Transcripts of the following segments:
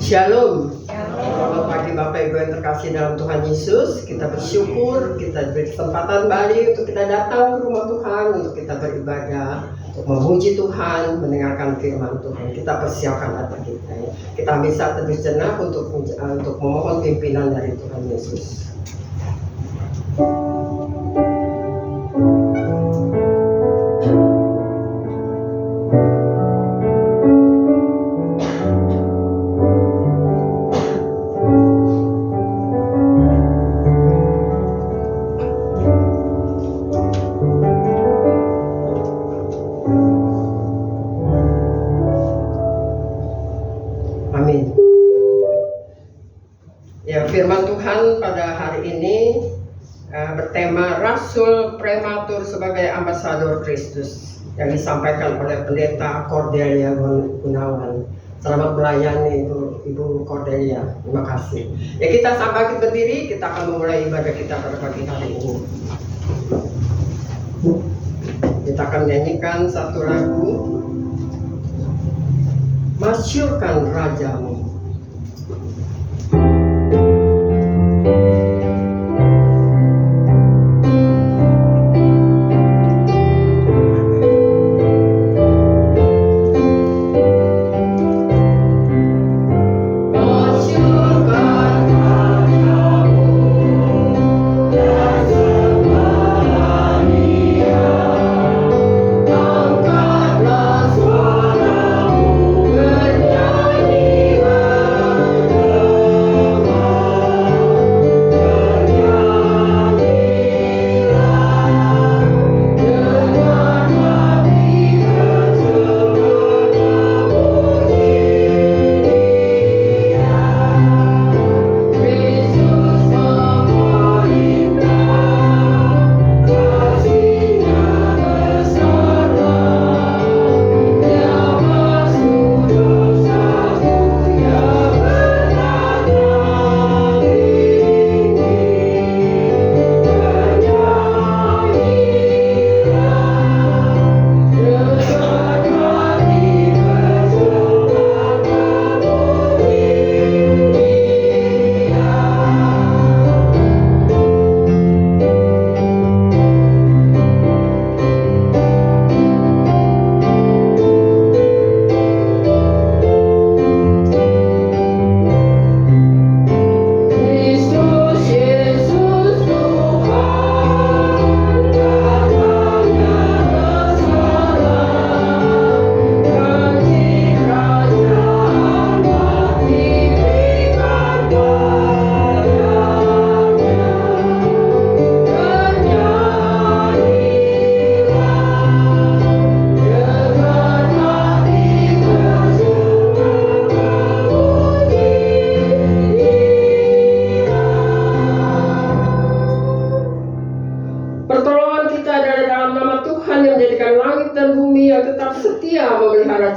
Shalom. Selamat pagi Bapak Ibu yang terkasih dalam Tuhan Yesus. Kita bersyukur, kita diberi kesempatan kembali untuk kita datang ke rumah Tuhan, untuk kita beribadah, untuk memuji Tuhan, mendengarkan firman Tuhan. Kita persiapkan hati kita ya. Kita bisa teduh sejenak untuk memohon pimpinan dari Tuhan Yesus. Firman Tuhan pada hari ini bertema Rasul Prematur sebagai Ambasador Kristus yang disampaikan oleh Pendeta Cordelia Gunawan. Selamat melayani Ibu Cordelia. Terima kasih. Ya, kita sampai berdiri, kita akan memulai ibadah kita pada pagi hari ini. Kita akan menyanyikan satu lagu, Masyurkan Rajamu.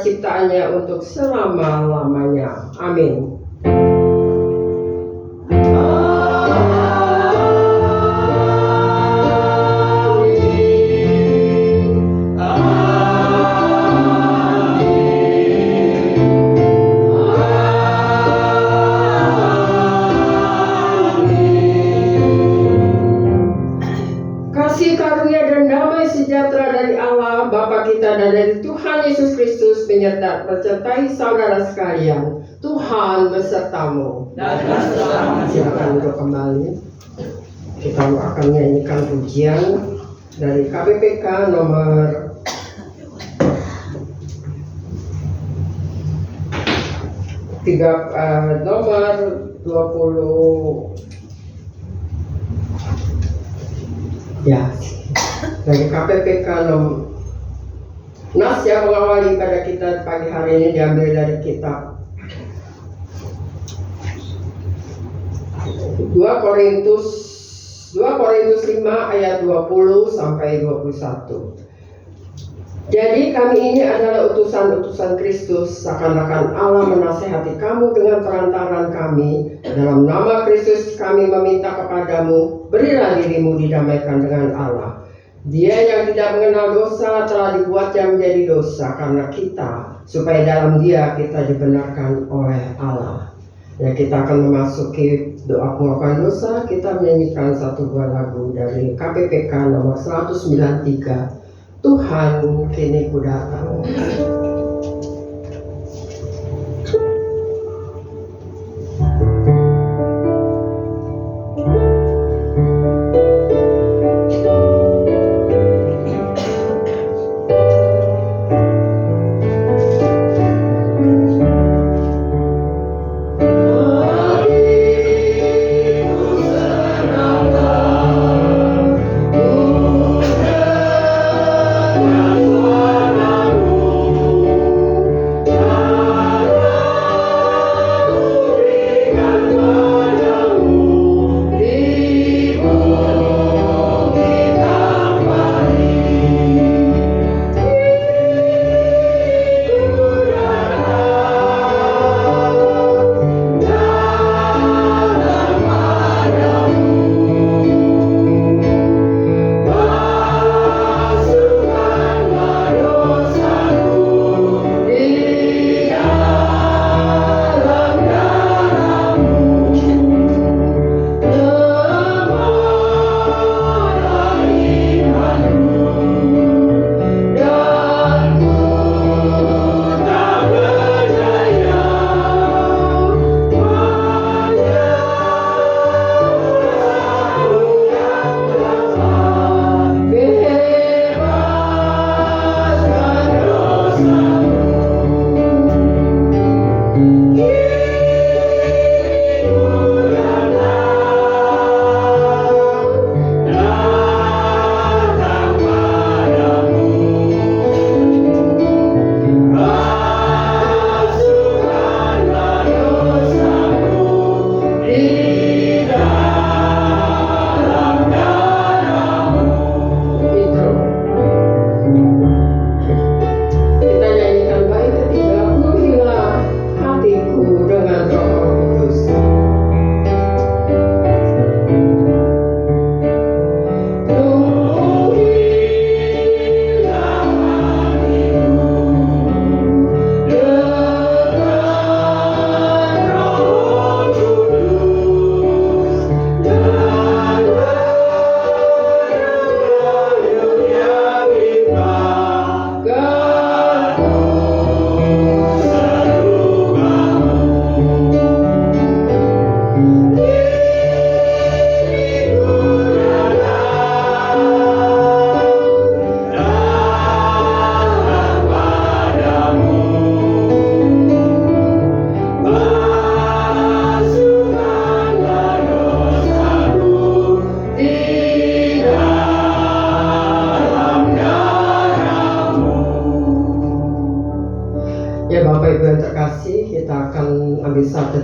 Ciptaannya untuk selama-lamanya. Amin. Kasih karunia dan damai sejahtera dari Allah Bapa kita dan dari Tuhan Yesus Kristus menyertai saudara sekalian. Tuhan besertamu. Dan silakan duduk kembali. Kita akan menyanyikan pujian dari KPPK nomor 20 ya, dari KPPK nomor nas yang mengawali pada kita pagi hari ini diambil dari kitab 2 Korintus 5 ayat 20 sampai 21. Jadi kami ini adalah utusan-utusan Kristus, seakan-akan Allah menasihati kamu dengan perantaran kami. Dalam nama Kristus kami meminta kepadamu, berilah dirimu didamaikan dengan Allah. Dia yang tidak mengenal dosa telah dibuatnya menjadi dosa karena kita, supaya dalam Dia kita dibenarkan oleh Allah. Ya, kita akan memasuki doa pengakuan dosa. Kita menyanyikan satu buah lagu dari KPPK nomor 193. Tuhan, kini ku datang.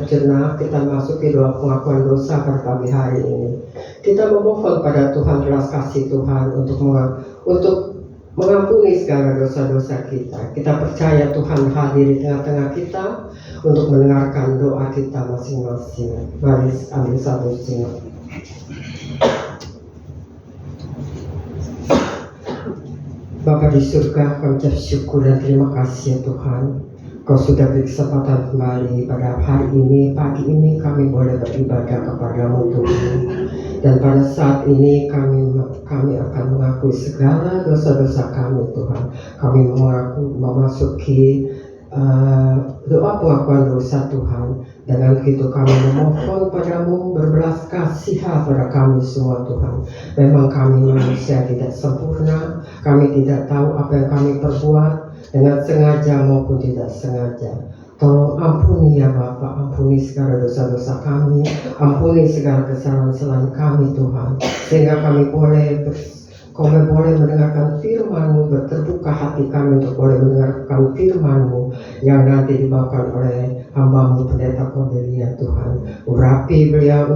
Sejenak kita masuki doa pengakuan dosa pada pagi hari ini. Kita memohon pada Tuhan belas kasih Tuhan untuk mengampuni segala dosa-dosa kita. Kita percaya Tuhan hadir di tengah-tengah kita untuk mendengarkan doa kita masing-masing. Mari ambil satu singkat. Bapa di surga, kami ucap syukur dan terima kasih ya Tuhan. Kau sudah beri kesempatan kembali pada hari ini, pagi ini kami boleh beribadah kepada-Mu Tuhan. Dan pada saat ini kami akan mengakui segala dosa-dosa kami Tuhan. Kami memasuki doa pengakuan dosa Tuhan. Dengan itu kami memohon padamu berbelas kasihan pada kami semua Tuhan. Memang kami manusia tidak sempurna, kami tidak tahu apa yang kami perbuat dengan sengaja maupun tidak sengaja. Tolong ampuni ya Bapa, ampuni segala dosa-dosa kami, ampuni segala kesalahan-kesalahan kami Tuhan, sehingga kami boleh kami boleh mendengarkan firman-Mu, berterbuka hati kami untuk boleh mendengarkan firman-Mu yang nanti dibawakan oleh hamba-Mu Pendeta Cordelia Tuhan. Urapi beliau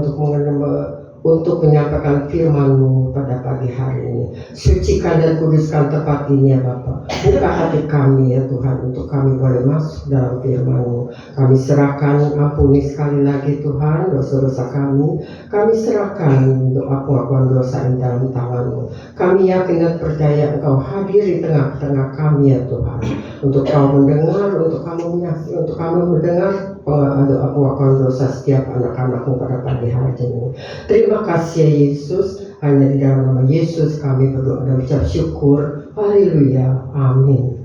untuk menyampaikan firman-Mu pada pagi hari ini. Sucikan dan kuduskan tempat ini ya Bapa. Buka hati kami ya Tuhan untuk kami boleh masuk dalam firman-Mu. Kami serahkan, ampuni sekali lagi Tuhan dosa-dosa kami. Kami serahkan untuk pengakuan dosa ini dalam tangan-Mu. Kami yakin dan percaya Engkau hadir di tengah-tengah kami ya Tuhan. Untuk Kau mendengar, untuk kamu mendengar pengakuan dosa setiap anak-anak-Mu pada pagi hari ini. Terima kasih ya Yesus, hanya di dalam nama Yesus kami berdoa dan ucap syukur. Haleluya, amin.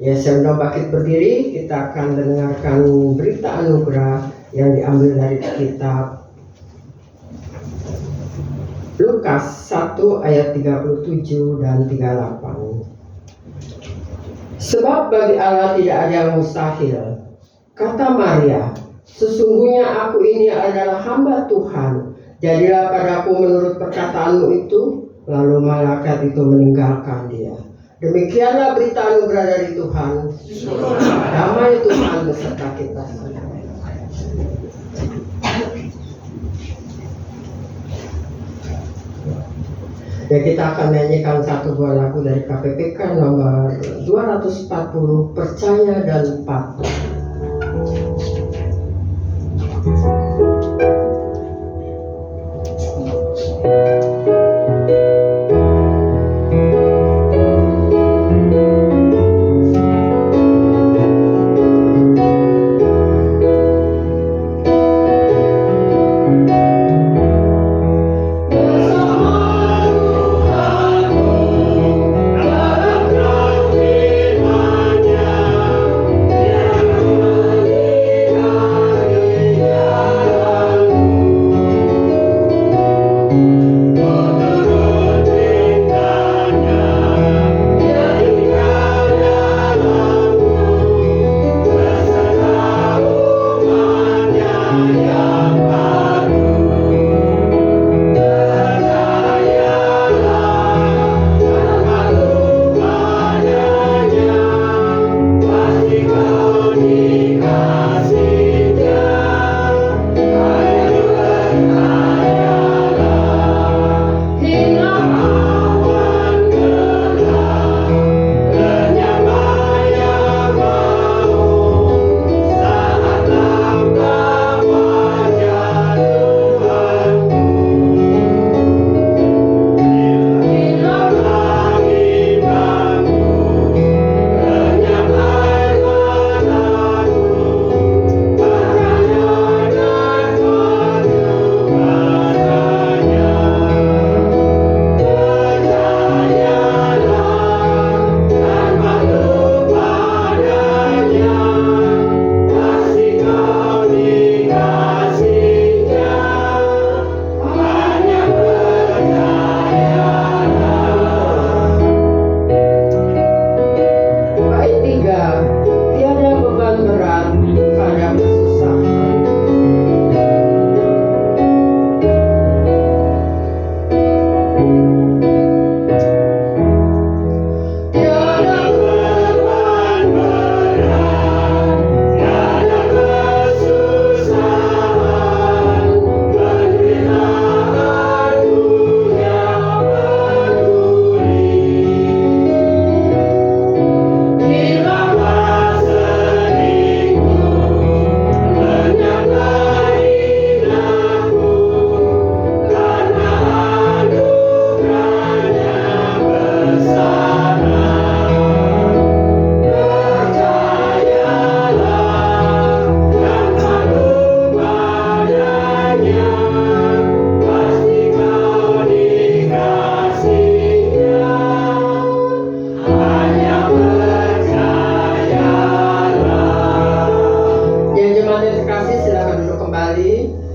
Ya, saya undang bangkit berdiri, kita akan dengarkan berita anugerah yang diambil dari kitab Lukas 1 ayat 37 dan 38. Sebab bagi Allah tidak ada yang mustahil. Kata Maria, sesungguhnya aku ini adalah hamba Tuhan. Jadilah padaku menurut perkataanmu itu. Lalu malaikat itu meninggalkan dia. Demikianlah berita anugerah dari Tuhan. Damai Tuhan beserta kita. Ya, kita akan nyanyikan satu buah lagu dari KPPK nomor 240, Percaya dan Patuh.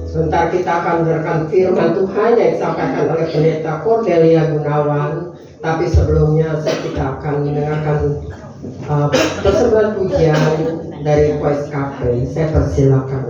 Sebentar kita akan mendengarkan firman Tuhan yang disampaikan oleh Pendeta Cordelia Gunawan. Tapi sebelumnya kita akan mendengarkan persembahan pujian dari Voice Cafe. Saya persilakan.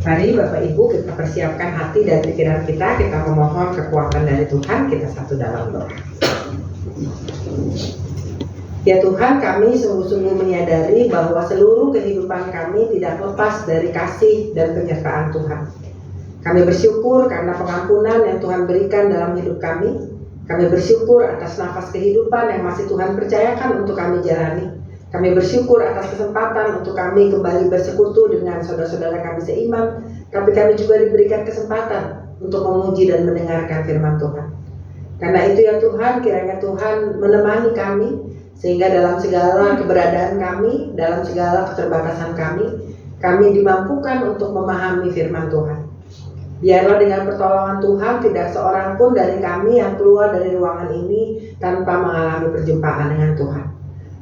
Mari Bapak Ibu kita persiapkan hati dan pikiran kita memohon kekuatan dari Tuhan, kita satu dalam doa. Ya Tuhan, kami sungguh-sungguh menyadari bahwa seluruh kehidupan kami tidak lepas dari kasih dan penyertaan Tuhan. Kami bersyukur karena pengampunan yang Tuhan berikan dalam hidup kami. Kami bersyukur atas nafas kehidupan yang masih Tuhan percayakan untuk kami jalani. Kami bersyukur atas kesempatan untuk kami kembali bersekutu dengan saudara-saudara kami seiman. Tapi kami juga diberikan kesempatan untuk memuji dan mendengarkan firman Tuhan. Karena itu ya Tuhan, kiranya Tuhan menemani kami, sehingga dalam segala keberadaan kami, dalam segala keterbatasan kami dimampukan untuk memahami firman Tuhan. Biarlah dengan pertolongan Tuhan tidak seorang pun dari kami yang keluar dari ruangan ini tanpa mengalami perjumpaan dengan Tuhan.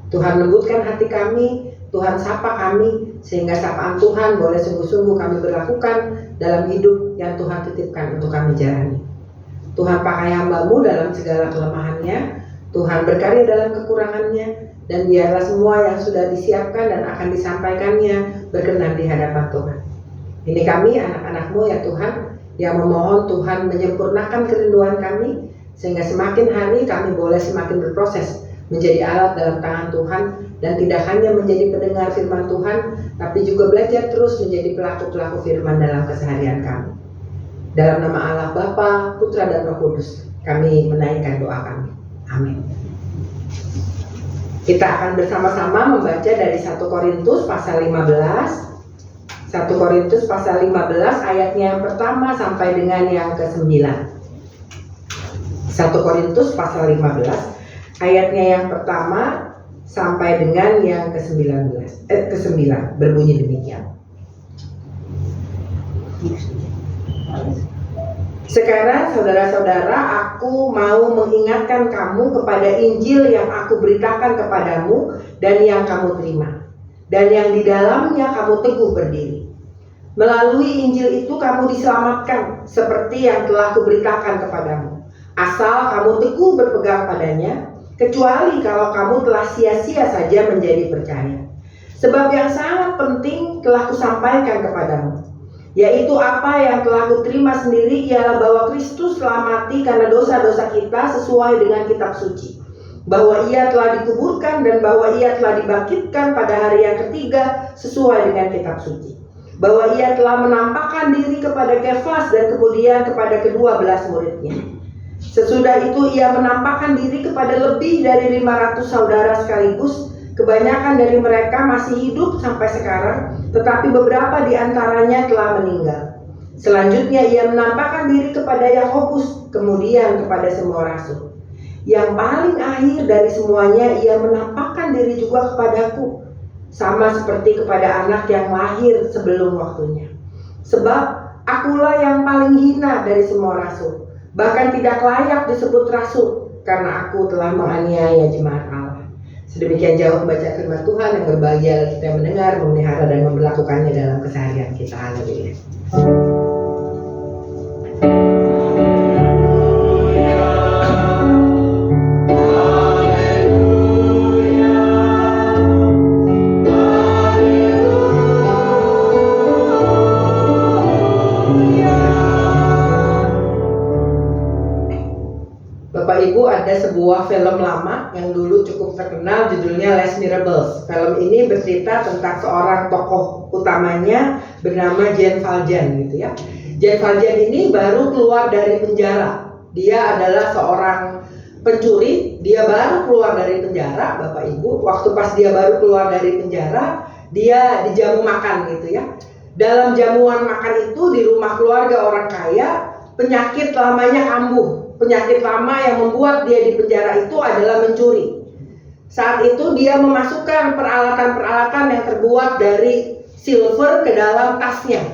Tuhan lembutkan hati kami, Tuhan sapa kami, sehingga sapaan Tuhan boleh sungguh-sungguh kami berlakukan dalam hidup yang Tuhan titipkan untuk kami jalani. Tuhan pakai hamba-Mu dalam segala kelemahannya, Tuhan berkarya dalam kekurangannya, dan biarlah semua yang sudah disiapkan dan akan disampaikannya berkenan di hadapan Tuhan. Ini kami anak-anak-Mu ya Tuhan, yang memohon Tuhan menyempurnakan kerinduan kami, sehingga semakin hari kami boleh semakin berproses menjadi alat dalam tangan Tuhan, dan tidak hanya menjadi pendengar firman Tuhan, tapi juga belajar terus menjadi pelaku-pelaku firman dalam keseharian kami. Dalam nama Allah Bapa, Putra dan Roh Kudus, kami menaikkan doa kami. Amin. Kita akan bersama-sama membaca dari 1 Korintus pasal 15. 1 Korintus pasal 15 ayatnya yang pertama sampai dengan yang ke-9. 1 Korintus pasal 15 ayatnya yang pertama sampai dengan yang ke-9 berbunyi demikian. Sekarang saudara-saudara, aku mau mengingatkan kamu kepada Injil yang aku beritakan kepadamu dan yang kamu terima, dan yang di dalamnya kamu teguh berdiri. Melalui Injil itu kamu diselamatkan seperti yang telah kuberitakan kepadamu, asal kamu teguh berpegang padanya, kecuali kalau kamu telah sia-sia saja menjadi percaya. Sebab yang sangat penting telah kusampaikan kepadamu, yaitu apa yang telah kuterima sendiri, ialah bahwa Kristus telah mati karena dosa-dosa kita sesuai dengan kitab suci, bahwa ia telah dikuburkan dan bahwa ia telah dibangkitkan pada hari yang ketiga sesuai dengan kitab suci, bahwa ia telah menampakkan diri kepada Kefas dan kemudian kepada ke-12 muridnya. Sesudah itu ia menampakkan diri kepada lebih dari 500 saudara sekaligus. Kebanyakan dari mereka masih hidup sampai sekarang, tetapi beberapa di antaranya telah meninggal. Selanjutnya ia menampakkan diri kepada Yakobus, kemudian kepada semua rasul. Yang paling akhir dari semuanya, ia menampakkan diri juga kepadaku, sama seperti kepada anak yang lahir sebelum waktunya. Sebab akulah yang paling hina dari semua rasul, bahkan tidak layak disebut rasul, karena aku telah menganiaya jemaat Allah. Sedemikian jauh membaca firman Tuhan, yang berbahagia kita mendengar, memelihara dan memperlakukannya dalam keseharian kita. Haleluya. Bapak Ibu, ada sebuah film lama yang dulu cukup terkenal, judulnya Les Miserables. Film ini bercerita tentang seorang tokoh utamanya bernama Jean Valjean gitu ya. Jean Valjean ini baru keluar dari penjara. Dia adalah seorang pencuri, dia baru keluar dari penjara, Bapak Ibu. Waktu pas dia baru keluar dari penjara, dia dijamu makan gitu ya. Dalam jamuan makan itu di rumah keluarga orang kaya, penyakit lamanya kambuh. Penyakit lama yang membuat dia di penjara itu adalah mencuri. Saat itu dia memasukkan peralatan-peralatan yang terbuat dari silver ke dalam tasnya.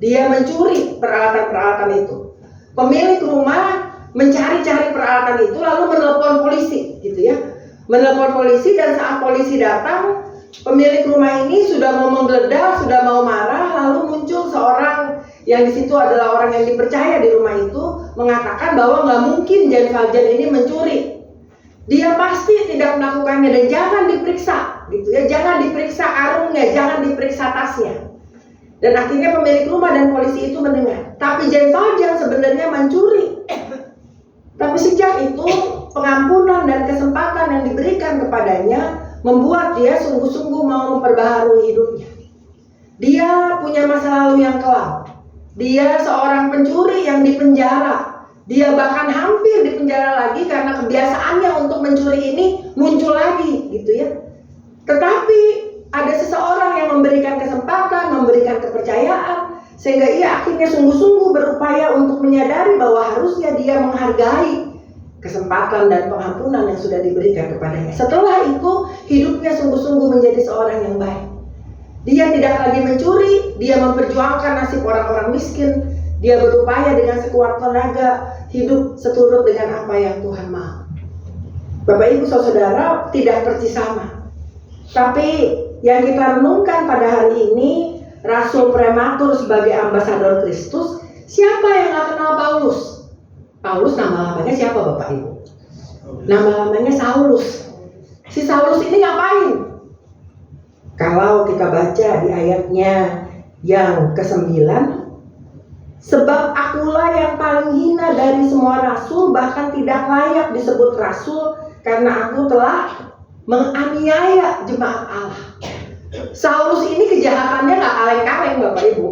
Dia mencuri peralatan-peralatan itu. Pemilik rumah mencari-cari peralatan itu lalu menelpon polisi gitu ya. Menelpon polisi, dan saat polisi datang, pemilik rumah ini sudah mau menggeledah, sudah mau marah, lalu muncul seorang yang di situ adalah orang yang dipercaya di rumah itu, mengatakan bahwa nggak mungkin Jean Valjean ini mencuri. Dia pasti tidak melakukannya, dan jangan diperiksa, gitu ya. Jangan diperiksa karungnya, jangan diperiksa tasnya. Dan akhirnya pemilik rumah dan polisi itu mendengar. Tapi Jane Valjean sebenarnya mencuri. Tapi sejak itu pengampunan dan kesempatan yang diberikan kepadanya membuat dia sungguh-sungguh mau memperbaharui hidupnya. Dia punya masa lalu yang kelam. Dia seorang pencuri yang dipenjara. Dia bahkan hampir dipenjara lagi karena kebiasaannya untuk mencuri ini muncul lagi, gitu ya. Tetapi ada seseorang yang memberikan kesempatan, memberikan kepercayaan, sehingga ia akhirnya sungguh-sungguh berupaya untuk menyadari bahwa harusnya dia menghargai kesempatan dan pengampunan yang sudah diberikan kepadanya. Setelah itu, hidupnya sungguh-sungguh menjadi seorang yang baik. Dia tidak lagi mencuri, dia memperjuangkan nasib orang-orang miskin, dia berupaya dengan sekuat tenaga hidup seturut dengan apa yang Tuhan mau. Bapak Ibu Saudara, tidak persis sama. Tapi yang kita renungkan pada hari ini, Rasul prematur sebagai ambasador Kristus. Siapa yang gak kenal Paulus? Paulus nama lamanya siapa Bapak Ibu? Nama lamanya Saulus. Si Saulus ini ngapain? Kalau kita baca di ayatnya yang ke-9, sebab akulah yang paling hina dari semua rasul, bahkan tidak layak disebut rasul, karena aku telah menganiaya jemaat Allah. Saulus ini kejahatannya gak kaleng-kaleng Bapak Ibu.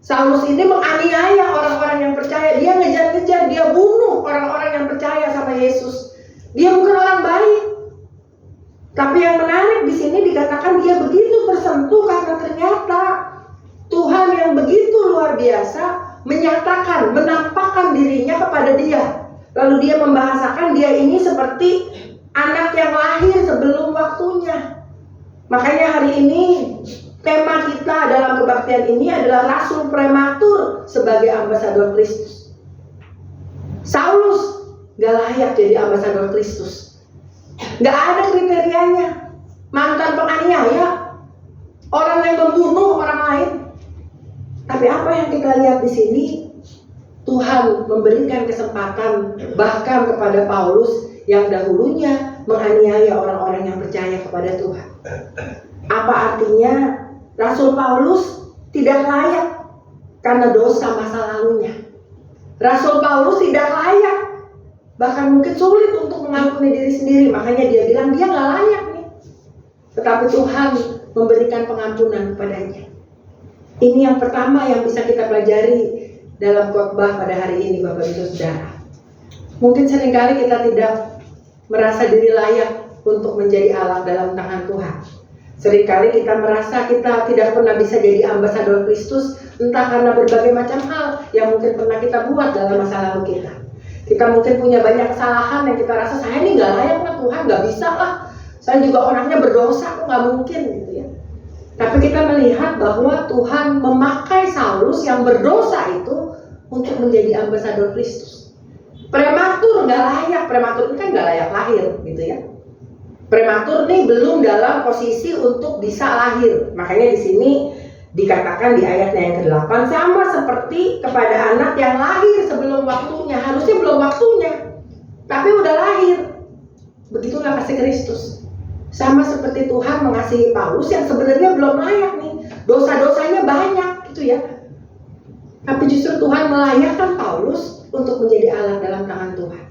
Saulus ini menganiaya orang-orang yang percaya. Dia ngejar-ngejar, dia bunuh orang-orang yang percaya sama Yesus. Dia bukan orang baik. Tapi yang menarik di sini dikatakan dia begitu tersentuh karena ternyata Tuhan yang begitu luar biasa menyatakan, menampakkan dirinya kepada dia. Lalu dia membahasakan dia ini seperti anak yang lahir sebelum waktunya. Makanya hari ini tema kita dalam kebaktian ini adalah Rasul prematur sebagai ambasador Kristus. Saulus gak layak jadi ambasador Kristus. Gak ada kriterianya. Mantan penganiaya, orang yang membunuh orang lain. Tapi apa yang kita lihat di sini, Tuhan memberikan kesempatan bahkan kepada Paulus yang dahulunya menganiaya orang-orang yang percaya kepada Tuhan. Apa artinya? Rasul Paulus tidak layak karena dosa masa lalunya. Rasul Paulus tidak layak, bahkan mungkin sulit untuk mengampuni diri sendiri. Makanya dia bilang dia gak layak nih. Tetapi Tuhan memberikan pengampunan kepadanya. Ini yang pertama yang bisa kita pelajari dalam khotbah pada hari ini Bapak Ibu Saudara. Mungkin seringkali kita tidak merasa diri layak untuk menjadi alat dalam tangan Tuhan. Seringkali kita merasa kita tidak pernah bisa jadi ambasador Kristus, entah karena berbagai macam hal yang mungkin pernah kita buat dalam masa lalu kita. Kita mungkin punya banyak kesalahan yang kita rasa, saya ini gak layak lah Tuhan, gak bisa lah. Saya juga orangnya berdosa, gak mungkin gitu ya. Tapi kita melihat bahwa Tuhan memakai Saulus yang berdosa itu untuk menjadi ambasador Kristus. Prematur gak layak, prematur ini kan gak layak lahir gitu ya. Prematur nih belum dalam posisi untuk bisa lahir. Makanya di sini dikatakan di ayatnya yang ke-8, sama seperti kepada anak yang lahir sebelum waktunya. Harusnya belum waktunya, tapi udah lahir. Begitulah kasih Kristus. Sama seperti Tuhan mengasihi Paulus yang sebenarnya belum layak nih, dosa-dosanya banyak gitu ya. Tapi justru Tuhan melayakkan Paulus untuk menjadi alat dalam tangan Tuhan.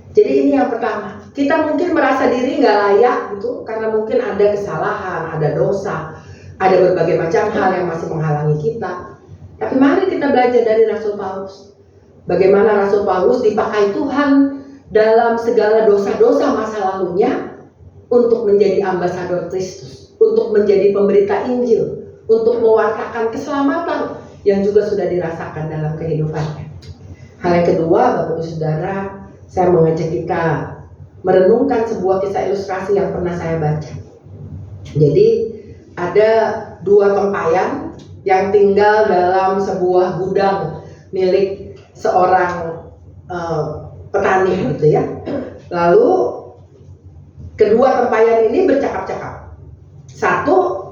Jadi ini yang pertama, kita mungkin merasa diri nggak layak gitu karena mungkin ada kesalahan, ada dosa, ada berbagai macam hal yang masih menghalangi kita. Tapi mari kita belajar dari Rasul Paulus. Bagaimana Rasul Paulus dipakai Tuhan dalam segala dosa-dosa masa lalunya untuk menjadi ambasador Kristus, untuk menjadi pemberita Injil, untuk mewartakan keselamatan yang juga sudah dirasakan dalam kehidupannya. Hal yang kedua, Bapak Ibu Saudara, saya mengajak kita merenungkan sebuah kisah ilustrasi yang pernah saya baca. Jadi ada dua tempayan yang tinggal dalam sebuah gudang milik seorang petani gitu ya. Lalu kedua tempayan ini bercakap-cakap.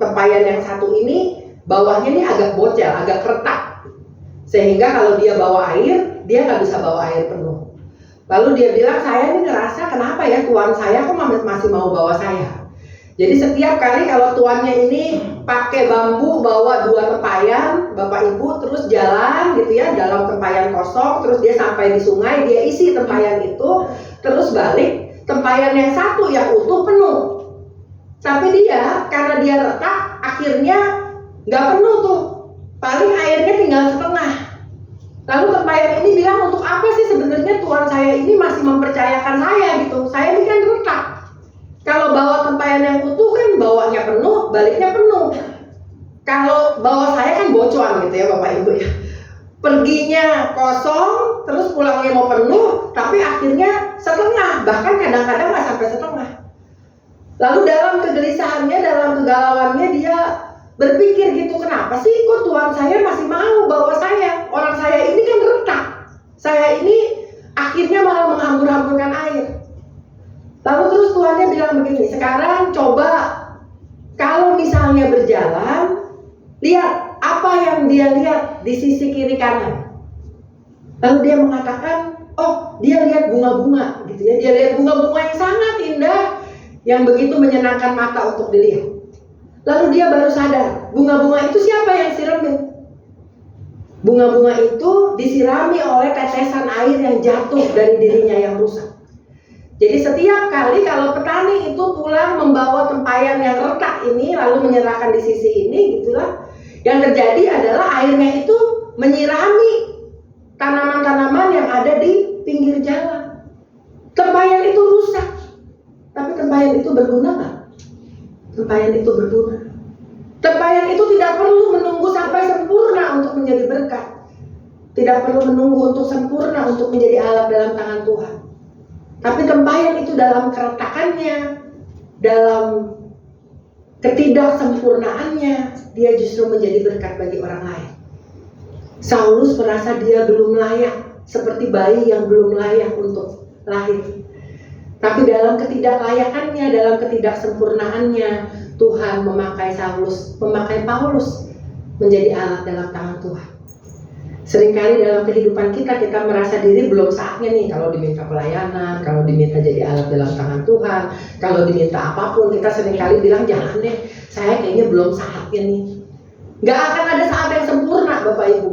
Tempayan yang satu ini bawahnya ini agak bocel, agak retak, sehingga kalau dia bawa air, dia nggak bisa bawa air penuh. Lalu dia bilang, saya ini ngerasa kenapa ya tuan saya kok masih mau bawa saya. Jadi setiap kali kalau tuannya ini pakai bambu bawa dua tempayan, Bapak Ibu, terus jalan gitu ya dalam tempayan kosong, terus dia sampai di sungai, dia isi tempayan itu, terus balik, tempayan yang satu yang utuh penuh. Tapi dia karena dia retak, akhirnya nggak penuh tuh, paling airnya tinggal setengah. Lalu tempayan ini bilang, untuk apa sih sebenarnya Tuhan saya ini masih mempercayakan saya gitu? Saya ini kan retak. Kalau bawa tempayan yang utuh kan bawanya penuh, baliknya penuh. Kalau bawa saya kan bocoran gitu ya Bapak Ibu ya. Perginya kosong, terus pulangnya mau penuh, tapi akhirnya setengah, bahkan kadang-kadang nggak sampai setengah. Lalu dalam kegelisahannya, dalam kegalauannya dia berpikir gitu, kenapa sih kok Tuhan saya masih mau bawa saya? Orang saya ini kan retak, saya ini akhirnya malah menghambur-hamburkan air. Lalu terus Tuhannya bilang begini, sekarang coba kalau misalnya berjalan, lihat apa yang dia lihat di sisi kiri kanan. Lalu dia mengatakan, oh dia lihat bunga-bunga gitu ya, dia lihat bunga-bunga yang sangat indah, yang begitu menyenangkan mata untuk dilihat. Lalu dia baru sadar, bunga-bunga itu siapa yang siramin? Bunga-bunga itu disirami oleh tetesan air yang jatuh dari dirinya yang rusak. Jadi setiap kali kalau petani itu pulang membawa tempayan yang retak ini lalu menyerahkan di sisi ini gitulah, yang terjadi adalah airnya itu menyirami tanaman-tanaman yang ada di pinggir jalan. Tempayan itu rusak, tapi tempayan itu berguna nggak? Tempayan itu berguna. Tempayan itu tidak perlu menunggu sampai sempurna untuk menjadi berkat. Tidak perlu menunggu untuk sempurna untuk menjadi alat dalam tangan Tuhan. Tapi tempayan itu dalam keretakannya, dalam ketidaksempurnaannya, dia justru menjadi berkat bagi orang lain. Saulus merasa dia belum layak, seperti bayi yang belum layak untuk lahir. Tapi dalam ketidaklayakannya, dalam ketidaksempurnaannya, Tuhan memakai Paulus menjadi alat dalam tangan Tuhan. Seringkali dalam kehidupan kita merasa diri belum saatnya nih, kalau diminta pelayanan, kalau diminta jadi alat dalam tangan Tuhan, kalau diminta apapun, kita seringkali bilang jangan deh, saya kayaknya belum saatnya nih. Gak akan ada saat yang sempurna Bapak Ibu,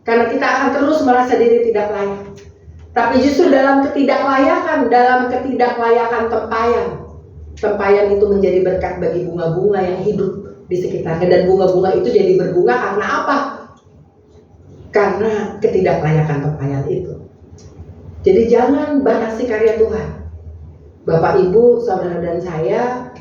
karena kita akan terus merasa diri tidak layak. Tapi justru dalam ketidaklayakan tempayan itu menjadi berkat bagi bunga-bunga yang hidup di sekitarnya. Dan bunga-bunga itu jadi berbunga karena apa? Karena ketidaklayakan tempayan itu. Jadi jangan batasi karya Tuhan. Bapak Ibu, saudara dan saya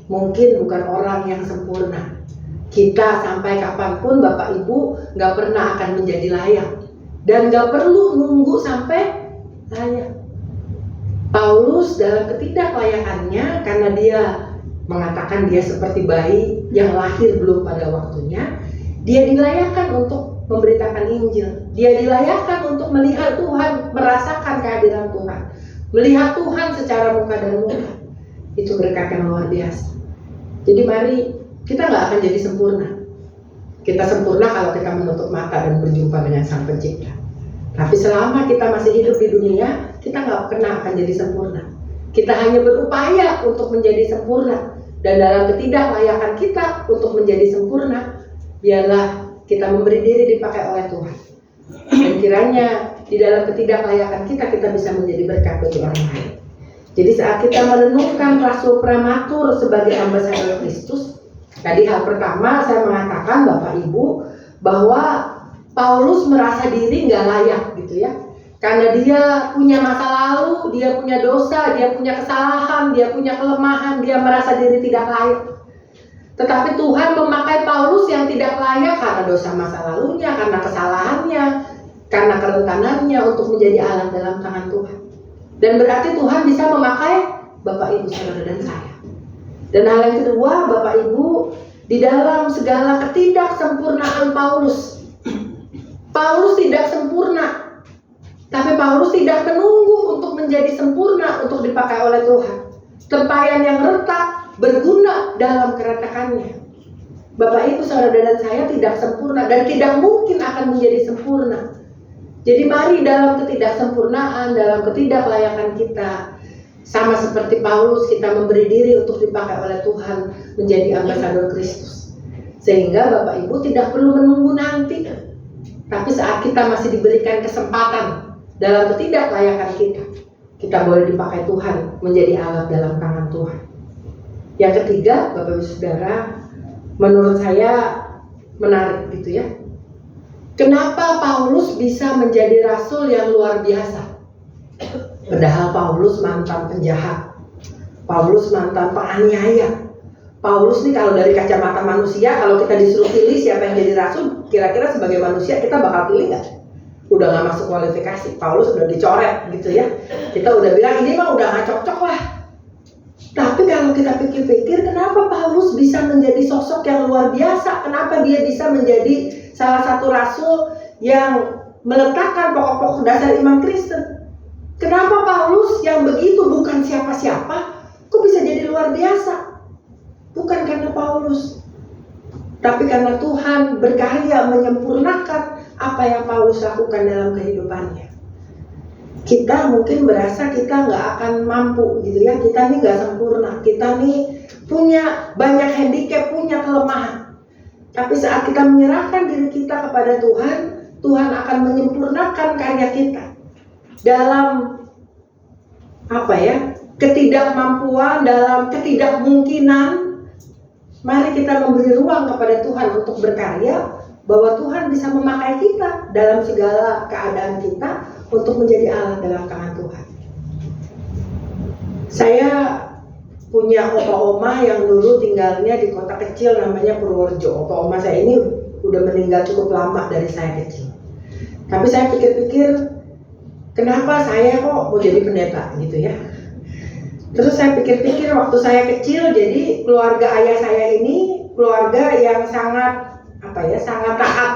mungkin bukan orang yang sempurna. Kita sampai kapanpun Bapak Ibu gak pernah akan menjadi layak. Dan gak perlu nunggu sampai layak. Paulus dalam ketidaklayakannya, karena dia mengatakan dia seperti bayi yang lahir belum pada waktunya, dia dilayakkan untuk memberitakan Injil. Dia dilayakkan untuk melihat Tuhan, merasakan kehadiran Tuhan, melihat Tuhan secara muka dan muka. Itu berkat yang luar biasa. Jadi mari, kita gak akan jadi sempurna. Kita sempurna kalau kita menutup mata dan berjumpa dengan Sang Pencipta. Tapi selama kita masih hidup di dunia, kita gak pernah akan jadi sempurna. Kita hanya berupaya untuk menjadi sempurna. Dan dalam ketidaklayakan kita untuk menjadi sempurna, biarlah kita memberi diri dipakai oleh Tuhan. Dan kiranya di dalam ketidaklayakan kita bisa menjadi berkat bagi orang lain. Jadi saat kita merenungkan rasul prematur sebagai ambasador Kristus, tadi hal pertama saya mengatakan Bapak Ibu bahwa Paulus merasa diri nggak layak gitu ya. Karena dia punya masa lalu, dia punya dosa, dia punya kesalahan, dia punya kelemahan, dia merasa diri tidak layak. Tetapi Tuhan memakai Paulus yang tidak layak karena dosa masa lalunya, karena kesalahannya, karena kerentanannya untuk menjadi alat dalam tangan Tuhan. Dan berarti Tuhan bisa memakai Bapak Ibu, saudara dan saya. Dan hal yang kedua, Bapak Ibu, di dalam segala ketidaksempurnaan Paulus tidak sempurna. Tapi Paulus tidak menunggu untuk menjadi sempurna untuk dipakai oleh Tuhan. Tempayan yang retak berguna dalam keretakannya. Bapak Ibu, saudara dan saya tidak sempurna dan tidak mungkin akan menjadi sempurna. Jadi mari dalam ketidaksempurnaan, dalam ketidaklayakan kita, sama seperti Paulus, kita memberi diri untuk dipakai oleh Tuhan menjadi ambasador Kristus. Sehingga Bapak Ibu tidak perlu menunggu nanti, tapi saat kita masih diberikan kesempatan dalam ketidaklayakan kita boleh dipakai Tuhan menjadi alat dalam tangan Tuhan. Yang ketiga, Bapak Ibu Saudara, menurut saya menarik gitu ya. Kenapa Paulus bisa menjadi rasul yang luar biasa? Padahal Paulus mantan penjahat, Paulus mantan penganiaya. Paulus nih kalau dari kacamata manusia, kalau kita disuruh pilih siapa yang jadi rasul, kira-kira sebagai manusia kita bakal pilih nggak? Udah nggak masuk kualifikasi. Paulus udah dicoret gitu ya. Kita udah bilang ini mah udah nggak cocok lah. Tapi kalau kita pikir-pikir, kenapa Paulus bisa menjadi sosok yang luar biasa? Kenapa dia bisa menjadi salah satu rasul yang meletakkan pokok-pokok dasar iman Kristen? Kenapa Paulus yang begitu bukan siapa-siapa, kok bisa jadi luar biasa? Bukan karena Paulus, tapi karena Tuhan berkarya menyempurnakan apa yang Paulus lakukan dalam kehidupannya. Kita mungkin berasa kita nggak akan mampu gitu ya, kita nih nggak sempurna, kita nih punya banyak handicap, punya kelemahan. Tapi saat kita menyerahkan diri kita kepada Tuhan, Tuhan akan menyempurnakan karya kita. Dalam ketidakmampuan, dalam ketidakmungkinan, mari kita memberi ruang kepada Tuhan untuk berkarya, bahwa Tuhan bisa memakai kita dalam segala keadaan kita untuk menjadi alat dalam tangan Tuhan. Saya punya opa-oma yang dulu tinggalnya di kota kecil namanya Purworejo. Opa-oma saya ini udah meninggal cukup lama dari saya kecil. Tapi saya pikir-pikir, kenapa saya kok mau jadi pendeta gitu ya. Terus saya pikir-pikir waktu saya kecil, jadi keluarga ayah saya ini keluarga yang sangat taat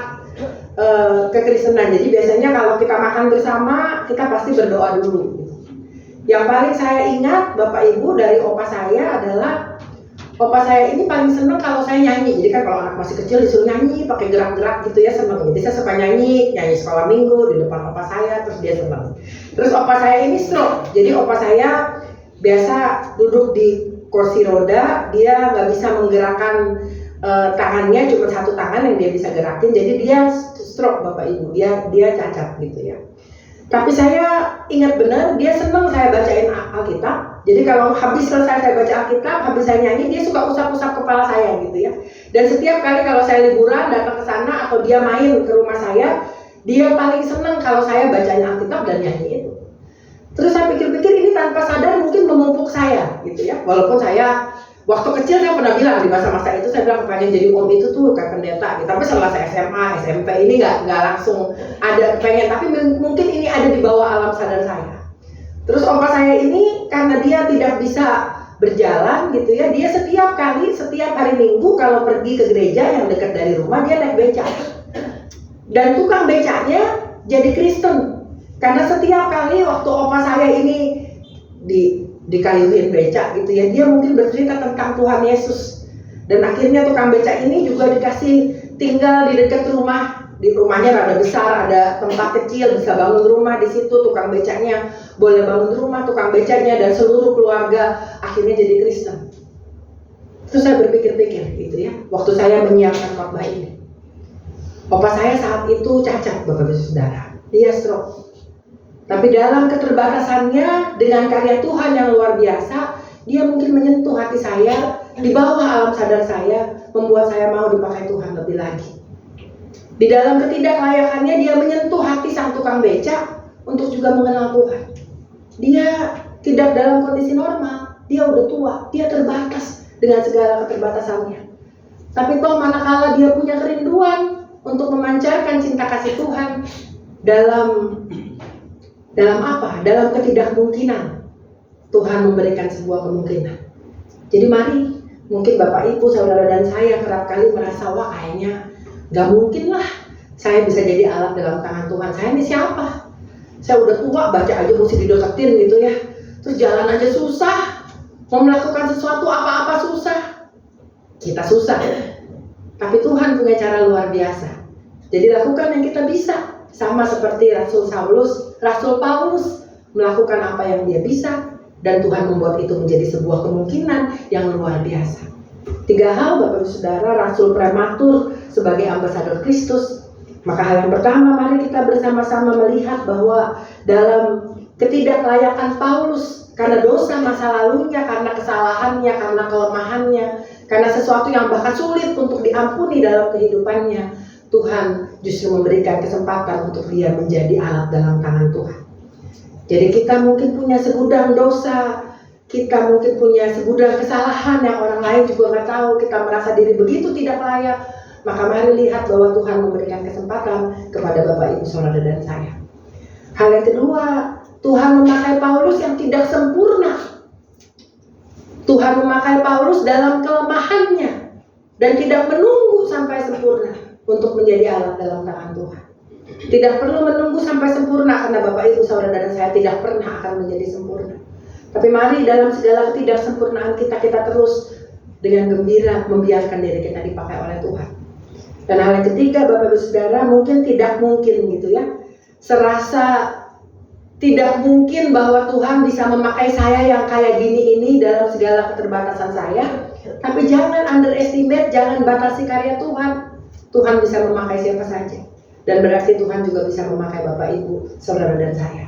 kekristenan. Jadi biasanya kalau kita makan bersama, kita pasti berdoa dulu. Yang paling saya ingat Bapak Ibu dari opa saya adalah, opa saya ini paling seneng kalau saya nyanyi. Jadi kan kalau anak masih kecil disuruh nyanyi pakai gerak-gerak gitu ya, seneng. Jadi saya suka nyanyi sekolah minggu di depan opa saya, terus dia seneng. Terus opa saya ini stroke, jadi opa saya biasa duduk di kursi roda, dia nggak bisa menggerakkan tangannya, cuma satu tangan yang dia bisa gerakin, jadi dia stroke Bapak Ibu, dia cacat gitu ya. Tapi saya ingat benar, dia senang saya bacain Alkitab. Jadi kalau habis selesai saya baca Alkitab, habis saya nyanyi, dia suka usap-usap kepala saya gitu ya. Dan setiap kali kalau saya liburan datang ke sana atau dia main ke rumah saya, dia paling senang kalau saya bacain Alkitab dan nyanyi itu. Terus saya pikir-pikir ini tanpa sadar mungkin memupuk saya gitu ya. Walaupun saya waktu kecil saya pernah bilang di masa-masa itu, saya bilang pengen jadi om itu tuh kayak pendeta gitu. Tapi setelah saya SMA, SMP ini nggak langsung ada pengen, tapi mungkin ini ada di bawah alam sadar saya. Terus opa saya ini karena dia tidak bisa berjalan gitu ya, dia setiap hari Minggu kalau pergi ke gereja yang dekat dari rumah, dia naik beca. Dan tukang becanya jadi Kristen. Karena setiap kali waktu opa saya ini dikayuhin beca gitu ya, dia mungkin bercerita tentang Tuhan Yesus. Dan akhirnya tukang beca ini juga dikasih tinggal di dekat rumah. Di rumahnya rada besar, ada tempat kecil, bisa bangun rumah di situ. Tukang becanya boleh bangun rumah, tukang becanya dan seluruh keluarga akhirnya jadi Kristen. Terus saya berpikir-pikir gitu ya, waktu saya menyiapkan khotbah ini. Opa saya saat itu cacat, Bapak Ibu Saudara. Dia stroke. Tapi dalam keterbatasannya, dengan karya Tuhan yang luar biasa, dia mungkin menyentuh hati saya, di bawah alam sadar saya, membuat saya mau dipakai Tuhan lebih lagi. Di dalam ketidaklayakannya, dia menyentuh hati sang tukang beca untuk juga mengenal Tuhan. Dia tidak dalam kondisi normal, dia udah tua, dia terbatas dengan segala keterbatasannya. Tapi toh manakala dia punya kerinduan untuk memancarkan cinta kasih Tuhan dalam ketidakmungkinan, Tuhan memberikan sebuah kemungkinan. Jadi mari, mungkin Bapak Ibu, Saudara dan saya kerap kali merasa, wah kayaknya gak mungkin lah saya bisa jadi alat dalam tangan Tuhan. Saya ini siapa? Saya udah tua, baca aja mesti dideketin gitu ya. Terus jalan aja susah, mau melakukan sesuatu apa-apa susah. Kita susah, tapi Tuhan punya cara luar biasa. Jadi lakukan yang kita bisa. Sama seperti Rasul Paulus melakukan apa yang dia bisa, dan Tuhan membuat itu menjadi sebuah kemungkinan yang luar biasa. 3 hal Bapak Ibu Saudara, rasul prematur sebagai ambasador Kristus. Maka hal yang pertama, mari kita bersama-sama melihat bahwa dalam ketidaklayakan Paulus karena dosa masa lalunya, karena kesalahannya, karena kelemahannya, karena sesuatu yang bahkan sulit untuk diampuni dalam kehidupannya, Tuhan justru memberikan kesempatan untuk dia menjadi alat dalam tangan Tuhan. Jadi kita mungkin punya segudang dosa, kita mungkin punya segudang kesalahan yang orang lain juga nggak tahu, kita merasa diri begitu tidak layak. Maka mari lihat bahwa Tuhan memberikan kesempatan kepada Bapak Ibu Saudara dan saya. Hal yang kedua, Tuhan memakai Paulus yang tidak sempurna. Tuhan memakai Paulus dalam kelemahannya dan tidak menunggu sampai sempurna untuk menjadi alat dalam tangan Tuhan. Tidak perlu menunggu sampai sempurna, karena Bapak Ibu Saudara dan saya tidak pernah akan menjadi sempurna. Tapi mari dalam segala ketidaksempurnaan kita terus dengan gembira membiarkan diri kita dipakai oleh Tuhan. Dan hal yang ketiga, Bapak Ibu Saudara, mungkin tidak mungkin gitu ya, serasa tidak mungkin bahwa Tuhan bisa memakai saya yang kayak gini ini dalam segala keterbatasan saya. Tapi jangan underestimate, jangan batasi karya Tuhan. Tuhan bisa memakai siapa saja. Dan berarti Tuhan juga bisa memakai Bapak Ibu Saudara dan saya.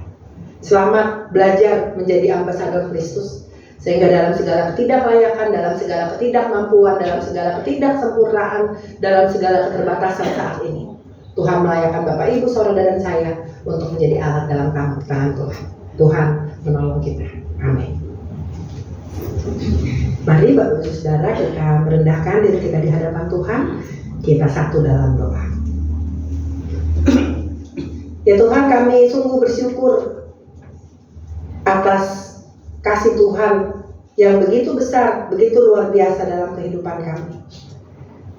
Selamat belajar menjadi ambasador Kristus, sehingga dalam segala ketidaklayakan, dalam segala ketidakmampuan, dalam segala ketidaksempurnaan, dalam segala keterbatasan saat ini, Tuhan melayakan Bapak Ibu Saudara dan saya untuk menjadi alat dalam tangan Tuhan. Tuhan menolong kita. Amin. Mari Bapak Ibu Saudara, kita merendahkan diri kita di hadapan Tuhan. Kita satu dalam doa. Ya Tuhan, kami sungguh bersyukur atas kasih Tuhan yang begitu besar, begitu luar biasa dalam kehidupan kami.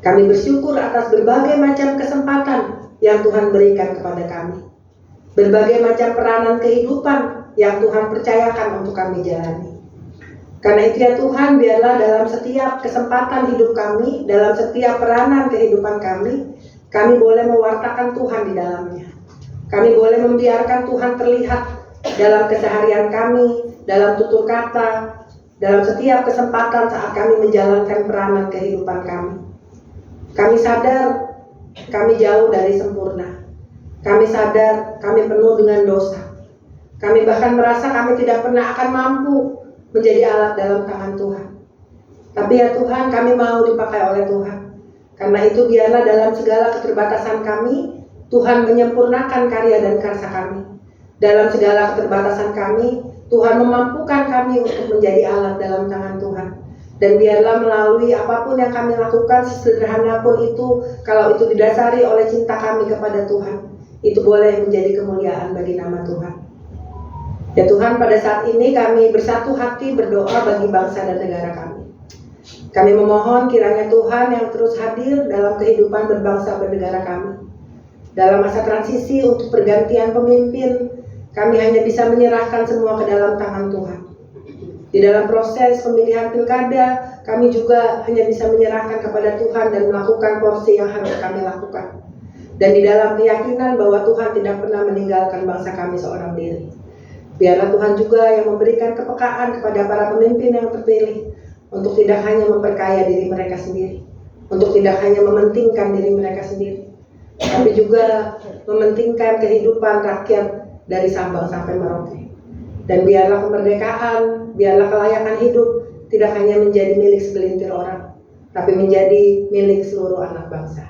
Kami bersyukur atas berbagai macam kesempatan yang Tuhan berikan kepada kami. Berbagai macam peranan kehidupan yang Tuhan percayakan untuk kami jalani. Karena itu ya Tuhan, biarlah dalam setiap kesempatan hidup kami, dalam setiap peranan kehidupan kami boleh mewartakan Tuhan di dalamnya. Kami boleh membiarkan Tuhan terlihat dalam keseharian kami, dalam tutur kata, dalam setiap kesempatan saat kami menjalankan peranan kehidupan kami. Kami sadar kami jauh dari sempurna. Kami sadar kami penuh dengan dosa. Kami bahkan merasa kami tidak pernah akan mampu menjadi alat dalam tangan Tuhan. Tapi ya Tuhan, kami mau dipakai oleh Tuhan. Karena itu biarlah dalam segala keterbatasan kami, Tuhan menyempurnakan karya dan karsa kami. Dalam segala keterbatasan kami, Tuhan memampukan kami untuk menjadi alat dalam tangan Tuhan. Dan biarlah melalui apapun yang kami lakukan, sesederhana pun itu, kalau itu didasari oleh cinta kami kepada Tuhan, itu boleh menjadi kemuliaan bagi nama Tuhan. Ya Tuhan, pada saat ini kami bersatu hati berdoa bagi bangsa dan negara kami. Kami memohon kiranya Tuhan yang terus hadir dalam kehidupan berbangsa bernegara kami. Dalam masa transisi untuk pergantian pemimpin, kami hanya bisa menyerahkan semua ke dalam tangan Tuhan. Di dalam proses pemilihan pilkada, kami juga hanya bisa menyerahkan kepada Tuhan dan melakukan porsi yang harus kami lakukan. Dan di dalam keyakinan bahwa Tuhan tidak pernah meninggalkan bangsa kami seorang diri. Biarlah Tuhan juga yang memberikan kepekaan kepada para pemimpin yang terpilih untuk tidak hanya memperkaya diri mereka sendiri, untuk tidak hanya mementingkan diri mereka sendiri, tapi juga mementingkan kehidupan rakyat dari Sabang sampai Merauke. Dan biarlah kemerdekaan, biarlah kelayakan hidup tidak hanya menjadi milik segelintir orang, tapi menjadi milik seluruh anak bangsa.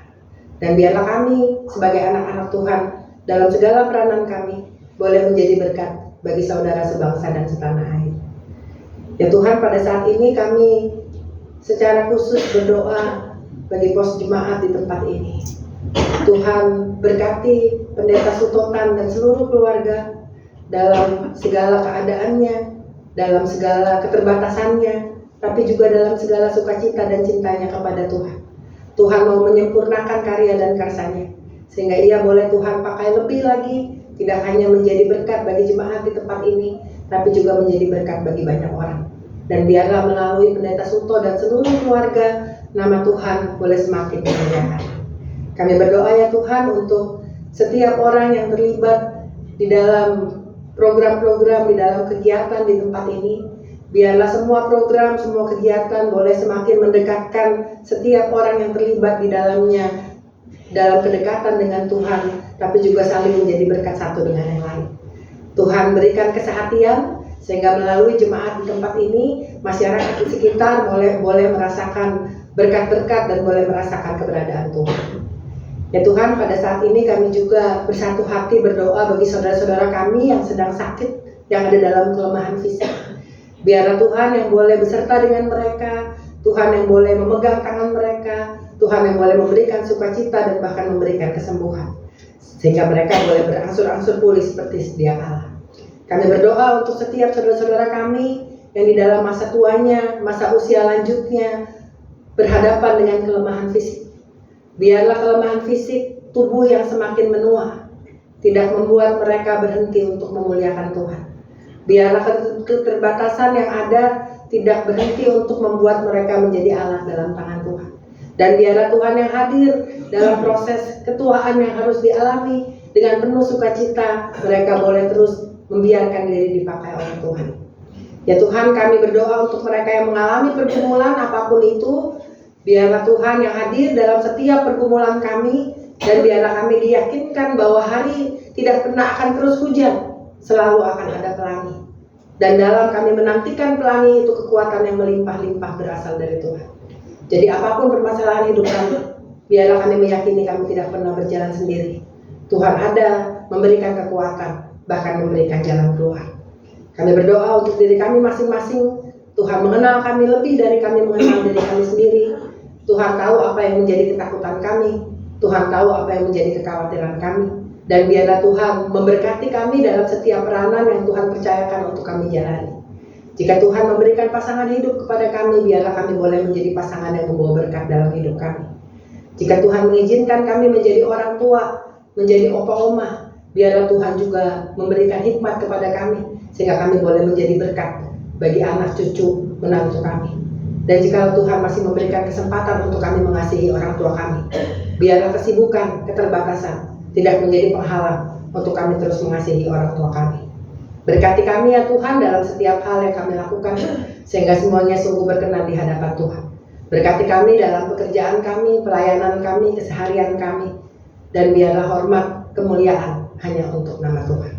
Dan biarlah kami sebagai anak-anak Tuhan dalam segala peranan kami boleh menjadi berkat bagi saudara sebangsa dan setanah air. Ya Tuhan, pada saat ini kami secara khusus berdoa bagi pos jemaat di tempat ini. Tuhan berkati Pendeta Sutotan dan seluruh keluarga dalam segala keadaannya, dalam segala keterbatasannya, tapi juga dalam segala sukacita dan cintanya kepada Tuhan. Tuhan mau menyempurnakan karya dan karsanya, sehingga ia boleh Tuhan pakai lebih lagi, tidak hanya menjadi berkat bagi jemaat di tempat ini, tapi juga menjadi berkat bagi banyak orang. Dan biarlah melalui Pendeta Suto dan seluruh keluarga, nama Tuhan boleh semakin dimuliakan. Kami berdoa ya Tuhan untuk setiap orang yang terlibat di dalam program-program, di dalam kegiatan di tempat ini. Biarlah semua program, semua kegiatan boleh semakin mendekatkan setiap orang yang terlibat di dalamnya dalam kedekatan dengan Tuhan, tapi juga saling menjadi berkat satu dengan yang lain. Tuhan berikan kesehatian sehingga melalui jemaat di tempat ini masyarakat di sekitar boleh merasakan berkat-berkat dan boleh merasakan keberadaan Tuhan. Ya Tuhan, pada saat ini kami juga bersatu hati berdoa bagi saudara-saudara kami yang sedang sakit, yang ada dalam kelemahan fisik. Biarlah Tuhan yang boleh beserta dengan mereka, Tuhan yang boleh memegang tangan mereka, Tuhan yang boleh memberikan sukacita dan bahkan memberikan kesembuhan, sehingga mereka boleh berangsur-angsur pulih seperti sedia kala. Kami berdoa untuk setiap saudara-saudara kami yang di dalam masa tuanya, masa usia lanjutnya, berhadapan dengan kelemahan fisik. Biarlah kelemahan fisik tubuh yang semakin menua tidak membuat mereka berhenti untuk memuliakan Tuhan. Biarlah keterbatasan yang ada tidak berhenti untuk membuat mereka menjadi alat dalam tangan Tuhan. Dan biarlah Tuhan yang hadir dalam proses ketuaan yang harus dialami dengan penuh sukacita, mereka boleh terus membiarkan diri dipakai oleh Tuhan. Ya Tuhan, kami berdoa untuk mereka yang mengalami pergumulan apapun itu. Biarlah Tuhan yang hadir dalam setiap pergumulan kami, dan biarlah kami diyakinkan bahwa hari tidak pernah akan terus hujan, selalu akan ada pelangi. Dan dalam kami menantikan pelangi itu kekuatan yang melimpah-limpah berasal dari Tuhan. Jadi apapun permasalahan hidup kami, biarlah kami meyakini kami tidak pernah berjalan sendiri. Tuhan ada memberikan kekuatan, bahkan memberikan jalan keluar. Kami berdoa untuk diri kami masing-masing. Tuhan mengenal kami lebih dari kami mengenal diri kami sendiri. Tuhan tahu apa yang menjadi ketakutan kami. Tuhan tahu apa yang menjadi kekhawatiran kami. Dan biarlah Tuhan memberkati kami dalam setiap peranan yang Tuhan percayakan untuk kami jalani. Jika Tuhan memberikan pasangan hidup kepada kami, biarlah kami boleh menjadi pasangan yang membawa berkat dalam hidup kami. Jika Tuhan mengizinkan kami menjadi orang tua, menjadi opa-oma, biarlah Tuhan juga memberikan hikmat kepada kami, sehingga kami boleh menjadi berkat bagi anak cucu menantu kami. Dan jika Tuhan masih memberikan kesempatan untuk kami mengasihi orang tua kami, biarlah kesibukan, keterbatasan tidak menjadi penghalang untuk kami terus mengasihi orang tua kami. Berkati kami ya Tuhan dalam setiap hal yang kami lakukan, sehingga semuanya sungguh berkenan di hadapan Tuhan. Berkati kami dalam pekerjaan kami, pelayanan kami, keseharian kami, dan biarlah hormat, kemuliaan hanya untuk nama Tuhan.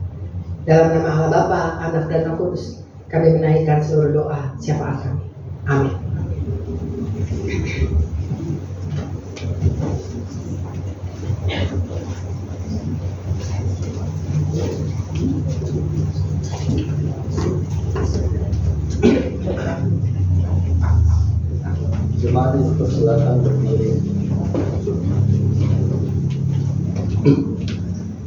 Dalam nama Allah Bapa, Anak dan Roh Kudus, kami menaikkan seluruh doa syafaat kami. Amin. Jemaat dipersilakan berdiri.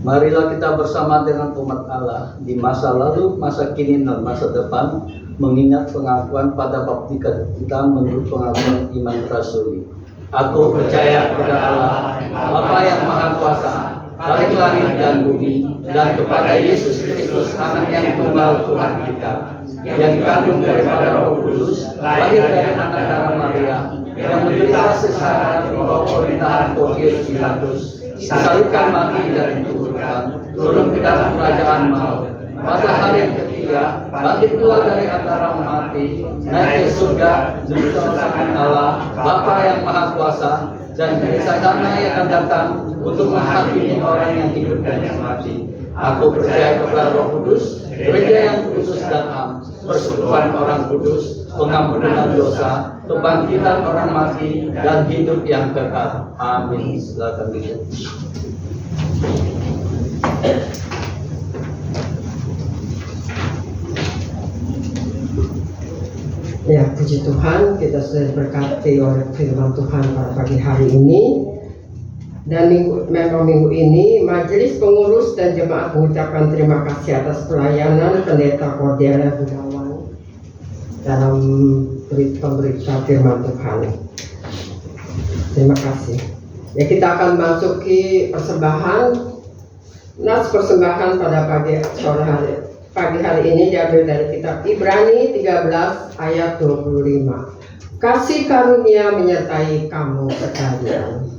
Marilah kita bersama dengan umat Allah di masa lalu, masa kini, dan masa depan mengingat pengakuan pada bab 3 kita menurut pengakuan iman rasuli. Aku percaya kepada Allah, Bapa yang Maha Kuasa, Balik langit dan bumi, dan kepada Yesus Kristus, Anak yang tunggal Tuhan kita, yang dikandung daripada Roh Kudus, lahir dari anak darah Maria, yang menderita secara di bawah pemerintahan Pontius Pilatus, disalibkan, mati dan dikuburkan, turun ke dalam kerajaan maut. Pada hari yang ketiga, bangkit keluar dari antara mati, naik ke surga, duduk bersama Allah, Bapa yang Maha Kuasa, dan dari sana yang akan datang untuk menghakimi orang yang hidup dan yang mati. Aku percaya kepada Roh Kudus, gereja yang kudus dan am, persekutuan orang kudus, pengampunan dosa, kebangkitan orang mati, dan hidup yang kekal. Amin. Silakan duduk. Ya, puji Tuhan, kita sudah diberkati oleh firman Tuhan pada pagi hari ini. Dan memang minggu ini Majelis Pengurus dan Jemaat mengucapkan terima kasih atas pelayanan Pendeta Cordelia Gunawan dalam pemberita firman Tuhan. Terima kasih. Ya, kita akan masuki persembahan. Nas persembahan pada pagi hari ini diambil dari kitab Ibrani 13 ayat 25. Kasih karunia menyertai kamu sekalian.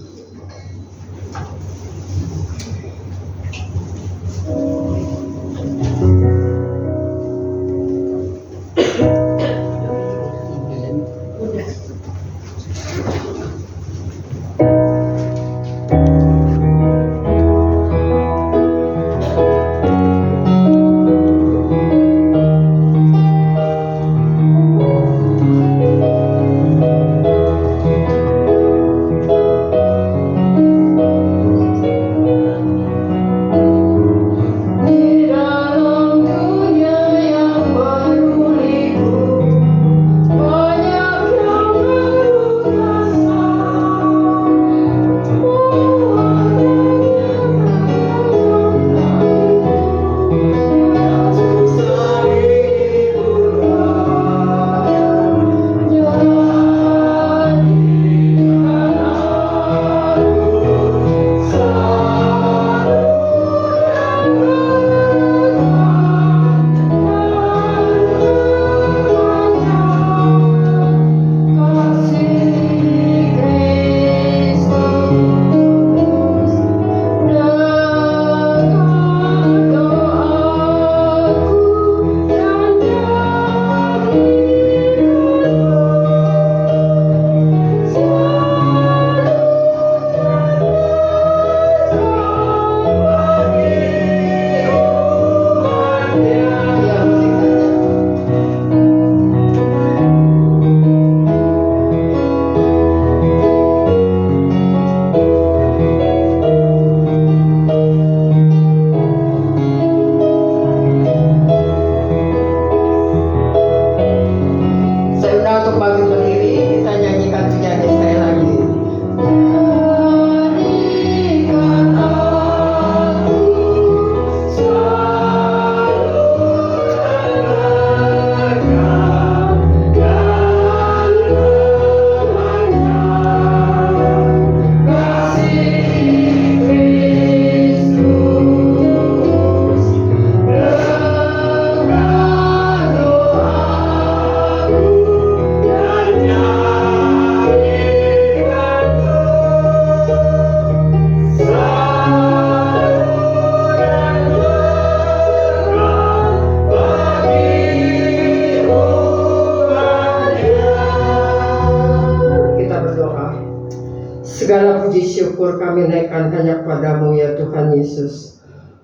Tuhan Yesus.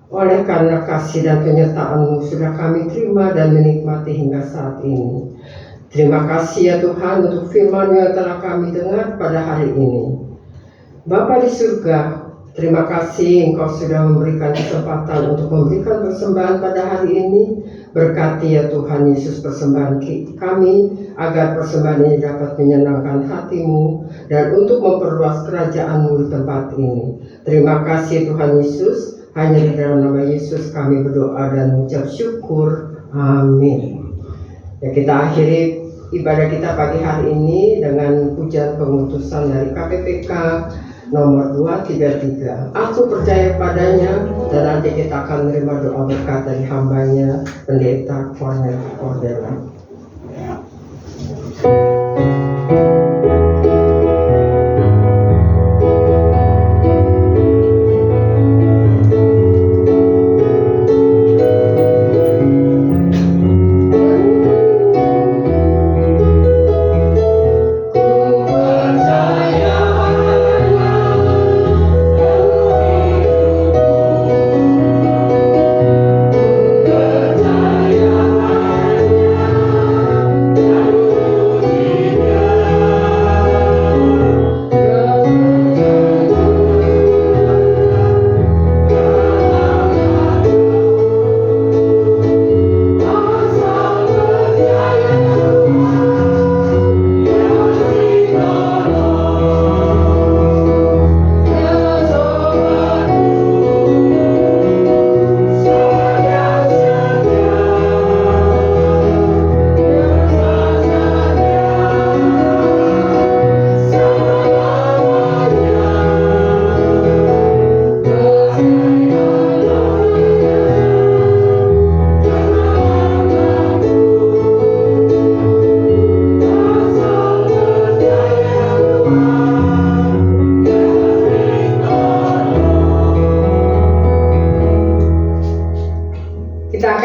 Oleh karena kasih dan penyertaan-Mu sudah kami terima dan menikmati hingga saat ini. Terima kasih ya Tuhan untuk firman yang telah kami dengar pada hari ini. Bapa di surga, terima kasih Engkau sudah memberikan kesempatan untuk memberikan persembahan pada hari ini. Berkati ya Tuhan Yesus persembahan kami, agar persembahan ini dapat menyenangkan hati-Mu dan untuk memperluas kerajaan-Mu di tempat ini. Terima kasih Tuhan Yesus. Hanya di dalam nama Yesus kami berdoa dan mengucap syukur. Amin. Ya, kita akhiri ibadah kita pagi hari ini dengan pujian pengutusan dari KPPK nomor 233. Aku percaya padanya, dan nanti kita akan menerima doa berkat dari hambanya Pendeta Cornel Cordela.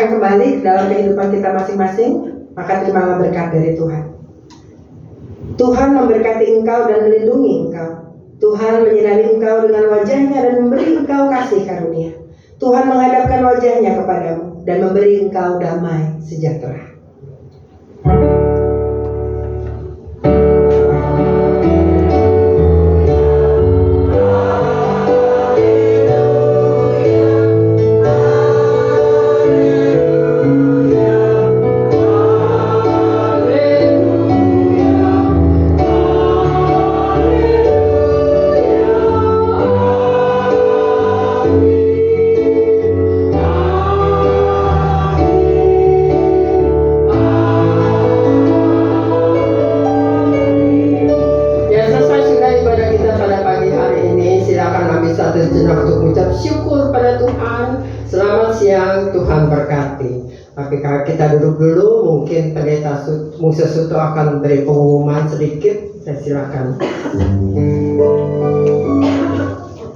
Kembali dalam kehidupan kita masing-masing, maka terimalah berkat dari Tuhan. Tuhan memberkati engkau dan melindungi engkau. Tuhan menyinari engkau dengan wajahnya dan memberi engkau kasih karunia. Tuhan menghadapkan wajahnya kepadamu dan memberi engkau damai sejahtera. Tuhan berkati. Tapi kalau kita duduk dulu, mungkin Pendeta Musa Suto akan beri pengumuman sedikit. Saya silakan.